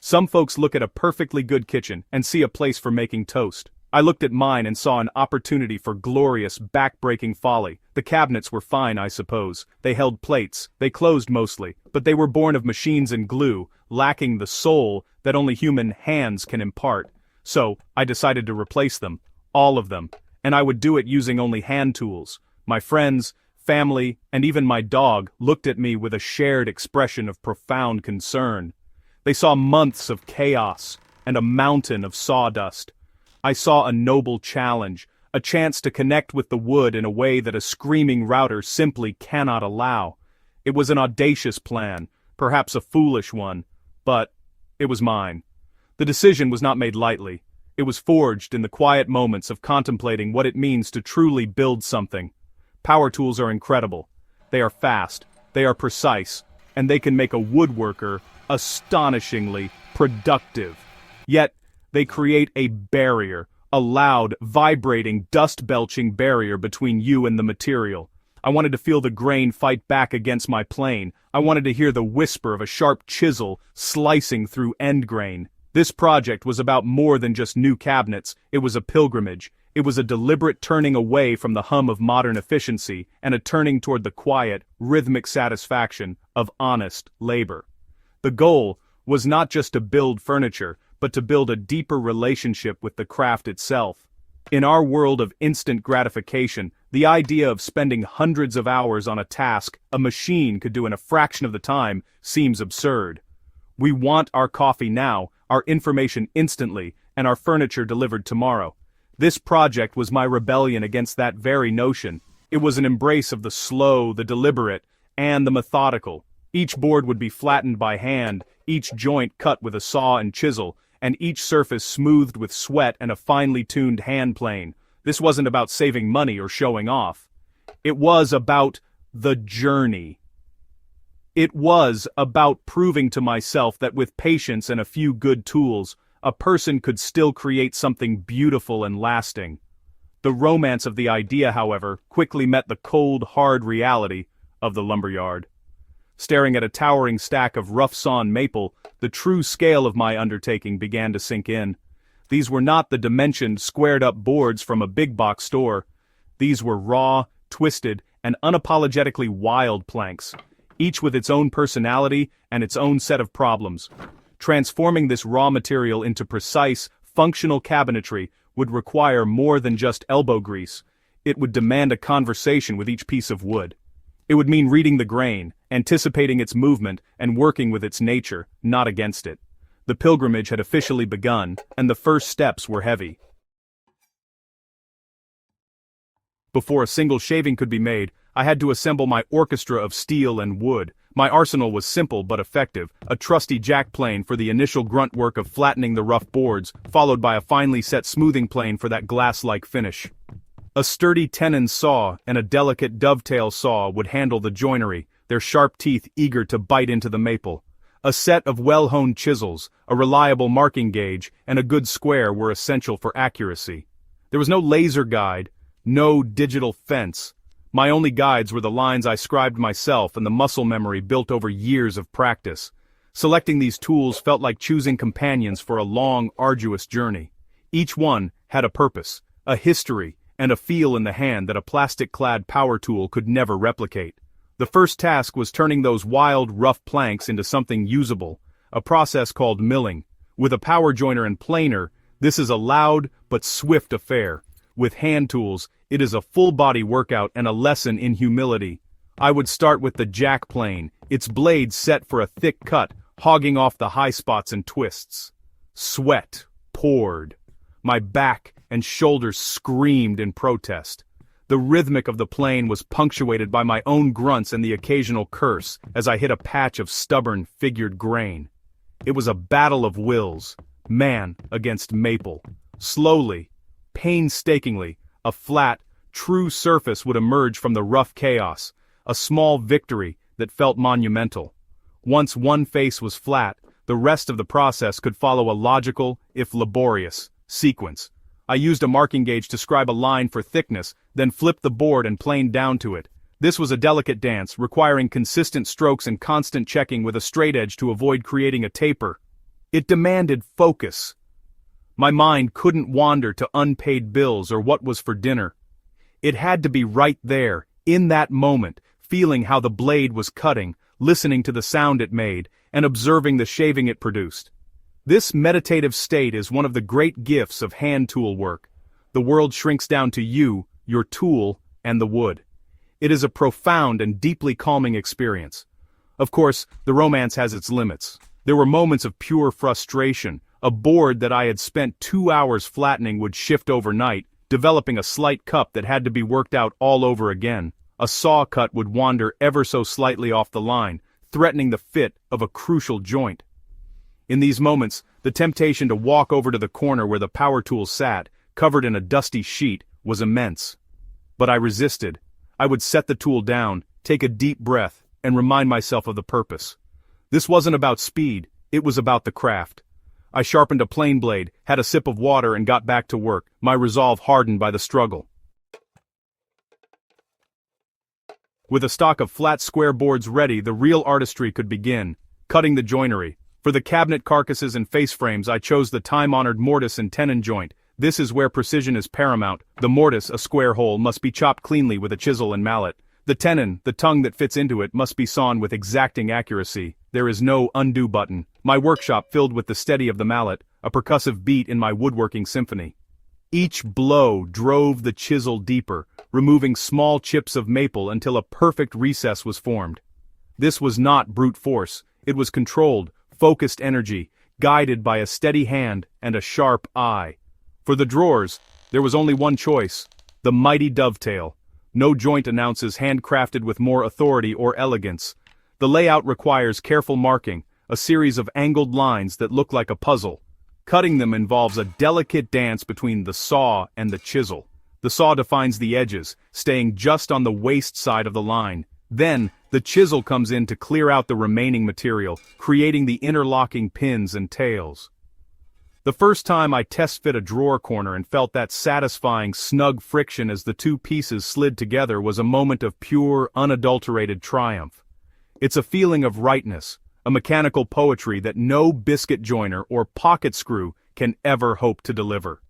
Some folks look at a perfectly good kitchen and see a place for making toast. I looked at mine and saw an opportunity for glorious, back-breaking folly. The cabinets were fine, I suppose. They held plates, they closed mostly, but they were born of machines and glue, lacking the soul that only human hands can impart. So, I decided to replace them. All of them. And I would do it using only hand tools. My friends, family, and even my dog looked at me with a shared expression of profound concern. They saw months of chaos and a mountain of sawdust. I saw a noble challenge, a chance to connect with the wood in a way that a screaming router simply cannot allow. It was an audacious plan, perhaps a foolish one, but it was mine. The decision was not made lightly. It was forged in the quiet moments of contemplating what it means to truly build something. Power tools are incredible. They are fast, they are precise, and they can make a woodworker astonishingly productive. Yet, they create a barrier, a loud, vibrating, dust-belching barrier between you and the material. I wanted to feel the grain fight back against my plane. I wanted to hear the whisper of a sharp chisel slicing through end grain. This project was about more than just new cabinets. It was a pilgrimage. It was a deliberate turning away from the hum of modern efficiency and a turning toward the quiet, rhythmic satisfaction of honest labor. The goal was not just to build furniture, but to build a deeper relationship with the craft itself. In our world of instant gratification, the idea of spending hundreds of hours on a task a machine could do in a fraction of the time seems absurd. We want our coffee now, our information instantly, and our furniture delivered tomorrow. This project was my rebellion against that very notion. It was an embrace of the slow, the deliberate, and the methodical. Each board would be flattened by hand, each joint cut with a saw and chisel, and each surface smoothed with sweat and a finely tuned hand plane. This wasn't about saving money or showing off. It was about the journey. It was about proving to myself that with patience and a few good tools, a person could still create something beautiful and lasting. The romance of the idea, however, quickly met the cold, hard reality of the lumberyard. Staring at a towering stack of rough-sawn maple, the true scale of my undertaking began to sink in. These were not the dimensioned, squared-up boards from a big-box store. These were raw, twisted, and unapologetically wild planks, each with its own personality and its own set of problems. Transforming this raw material into precise, functional cabinetry would require more than just elbow grease. It would demand a conversation with each piece of wood. It would mean reading the grain, anticipating its movement, and working with its nature, not against it. The pilgrimage had officially begun, and the first steps were heavy. Before a single shaving could be made, I had to assemble my orchestra of steel and wood. My arsenal was simple but effective, a trusty jack plane for the initial grunt work of flattening the rough boards, followed by a finely set smoothing plane for that glass-like finish. A sturdy tenon saw and a delicate dovetail saw would handle the joinery, their sharp teeth eager to bite into the maple. A set of well-honed chisels, a reliable marking gauge, and a good square were essential for accuracy. There was no laser guide, no digital fence. My only guides were the lines I scribed myself and the muscle memory built over years of practice. Selecting these tools felt like choosing companions for a long, arduous journey. Each one had a purpose, a history, and a feel in the hand that a plastic-clad power tool could never replicate. The first task was turning those wild, rough planks into something usable, a process called milling. With a power joiner and planer, this is a loud but swift affair. With hand tools, it is a full-body workout and a lesson in humility. I would start with the jack plane, its blade set for a thick cut, hogging off the high spots and twists. Sweat poured. My back and shoulders screamed in protest. The rhythmic of the plane was punctuated by my own grunts and the occasional curse as I hit a patch of stubborn, figured grain. It was a battle of wills, man against maple. Slowly, painstakingly, a flat, true surface would emerge from the rough chaos, a small victory that felt monumental. Once one face was flat, the rest of the process could follow a logical, if laborious, sequence. I used a marking gauge to scribe a line for thickness, then flipped the board and planed down to it. This was a delicate dance, requiring consistent strokes and constant checking with a straight edge to avoid creating a taper. It demanded focus. My mind couldn't wander to unpaid bills or what was for dinner. It had to be right there, in that moment, feeling how the blade was cutting, listening to the sound it made, and observing the shaving it produced. This meditative state is one of the great gifts of hand tool work. The world shrinks down to you, your tool, and the wood. It is a profound and deeply calming experience. Of course, the romance has its limits. There were moments of pure frustration. A board that I had spent 2 hours flattening would shift overnight, developing a slight cup that had to be worked out all over again. A saw cut would wander ever so slightly off the line, threatening the fit of a crucial joint. In these moments, the temptation to walk over to the corner where the power tool sat, covered in a dusty sheet, was immense. But I resisted. I would set the tool down, take a deep breath, and remind myself of the purpose. This wasn't about speed, it was about the craft. I sharpened a plane blade, had a sip of water, and got back to work, my resolve hardened by the struggle. With a stock of flat square boards ready, the real artistry could begin, cutting the joinery. For the cabinet carcasses and face frames, I chose the time-honored mortise and tenon joint. This is where precision is paramount. The mortise, a square hole, must be chopped cleanly with a chisel and mallet. The tenon, the tongue that fits into it, must be sawn with exacting accuracy. There is no undo button. My workshop filled with the steady of the mallet, a percussive beat in my woodworking symphony. Each blow drove the chisel deeper, removing small chips of maple until a perfect recess was formed. This was not brute force. It was controlled, focused energy, guided by a steady hand and a sharp eye. For the drawers, there was only one choice: the mighty dovetail. No joint announces handcrafted with more authority or elegance. The layout requires careful marking, a series of angled lines that look like a puzzle. Cutting them involves a delicate dance between the saw and the chisel. The saw defines the edges, staying just on the waist side of the line. Then, the chisel comes in to clear out the remaining material, creating the interlocking pins and tails. The first time I test-fit a drawer corner and felt that satisfying, snug friction as the two pieces slid together was a moment of pure, unadulterated triumph. It's a feeling of rightness, a mechanical poetry that no biscuit joiner or pocket screw can ever hope to deliver.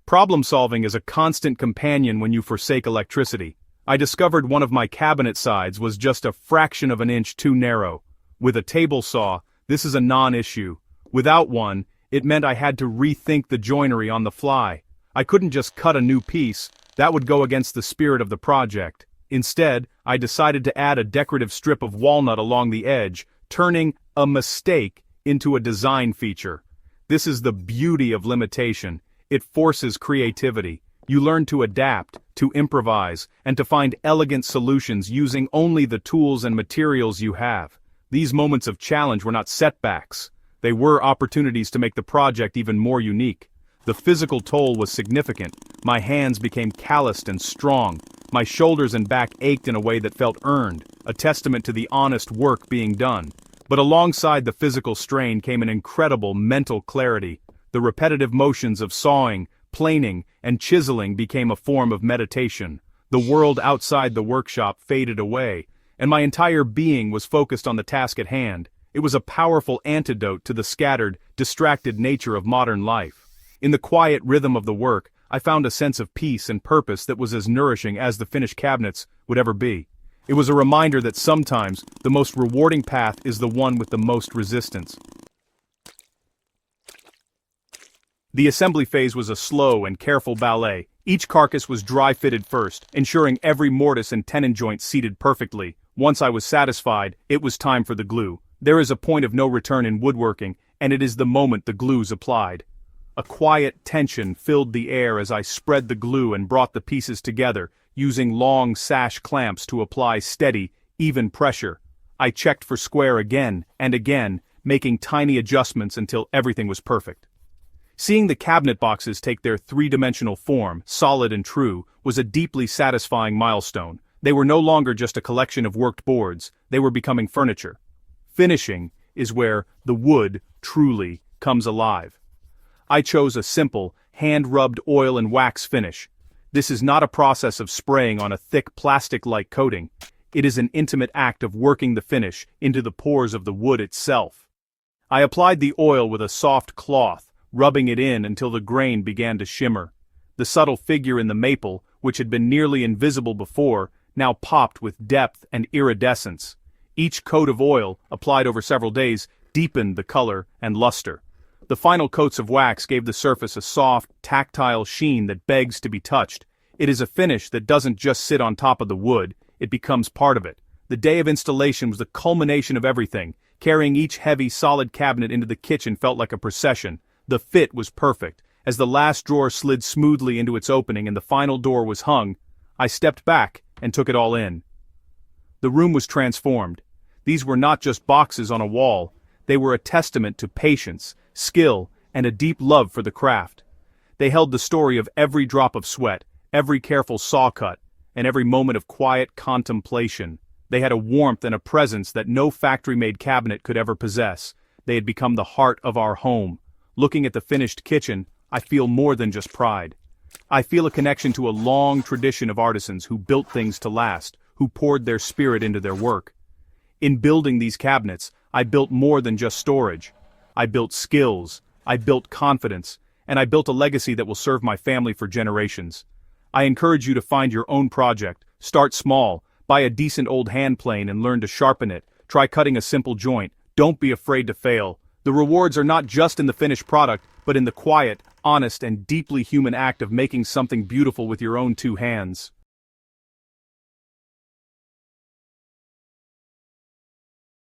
Problem-solving is a constant companion when you forsake electricity. I discovered one of my cabinet sides was just a fraction of an inch too narrow. With a table saw, this is a non-issue. Without one, it meant I had to rethink the joinery on the fly. I couldn't just cut a new piece, that would go against the spirit of the project. Instead, I decided to add a decorative strip of walnut along the edge, turning a mistake into a design feature. This is the beauty of limitation. It forces creativity. You learn to adapt, to improvise, and to find elegant solutions using only the tools and materials you have. These moments of challenge were not setbacks. They were opportunities to make the project even more unique. The physical toll was significant. My hands became calloused and strong. My shoulders and back ached in a way that felt earned, a testament to the honest work being done. But alongside the physical strain came an incredible mental clarity. The repetitive motions of sawing, planing, and chiseling became a form of meditation. The world outside the workshop faded away, and my entire being was focused on the task at hand. It was a powerful antidote to the scattered, distracted nature of modern life. In the quiet rhythm of the work, I found a sense of peace and purpose that was as nourishing as the finished cabinets would ever be. It was a reminder that sometimes the most rewarding path is the one with the most resistance. The assembly phase was a slow and careful ballet. Each carcass was dry-fitted first, ensuring every mortise and tenon joint seated perfectly. Once I was satisfied, it was time for the glue. There is a point of no return in woodworking, and it is the moment the glue's applied. A quiet tension filled the air as I spread the glue and brought the pieces together, using long sash clamps to apply steady, even pressure. I checked for square again and again, making tiny adjustments until everything was perfect. Seeing the cabinet boxes take their three-dimensional form, solid and true, was a deeply satisfying milestone. They were no longer just a collection of worked boards, they were becoming furniture. Finishing is where the wood truly comes alive. I chose a simple, hand-rubbed oil and wax finish. This is not a process of spraying on a thick plastic-like coating. It is an intimate act of working the finish into the pores of the wood itself. I applied the oil with a soft cloth, rubbing it in until the grain began to shimmer. The subtle figure in the maple, which had been nearly invisible before, now popped with depth and iridescence. Each coat of oil, applied over several days, deepened the color and luster. The final coats of wax gave the surface a soft, tactile sheen that begs to be touched. It is a finish that doesn't just sit on top of the wood, it becomes part of it. The day of installation was the culmination of everything. Carrying each heavy, solid cabinet into the kitchen felt like a procession. The fit was perfect. As the last drawer slid smoothly into its opening and the final door was hung, I stepped back and took it all in. The room was transformed. These were not just boxes on a wall. They were a testament to patience, skill, and a deep love for the craft. They held the story of every drop of sweat, every careful saw cut, and every moment of quiet contemplation. They had a warmth and a presence that no factory-made cabinet could ever possess. They had become the heart of our home. Looking at the finished kitchen, I feel more than just pride. I feel a connection to a long tradition of artisans who built things to last, who poured their spirit into their work. In building these cabinets, I built more than just storage. I built skills, I built confidence, and I built a legacy that will serve my family for generations. I encourage you to find your own project. Start small. Buy a decent old hand plane and learn to sharpen it. Try cutting a simple joint. Don't be afraid to fail. The rewards are not just in the finished product, but in the quiet, honest, and deeply human act of making something beautiful with your own two hands.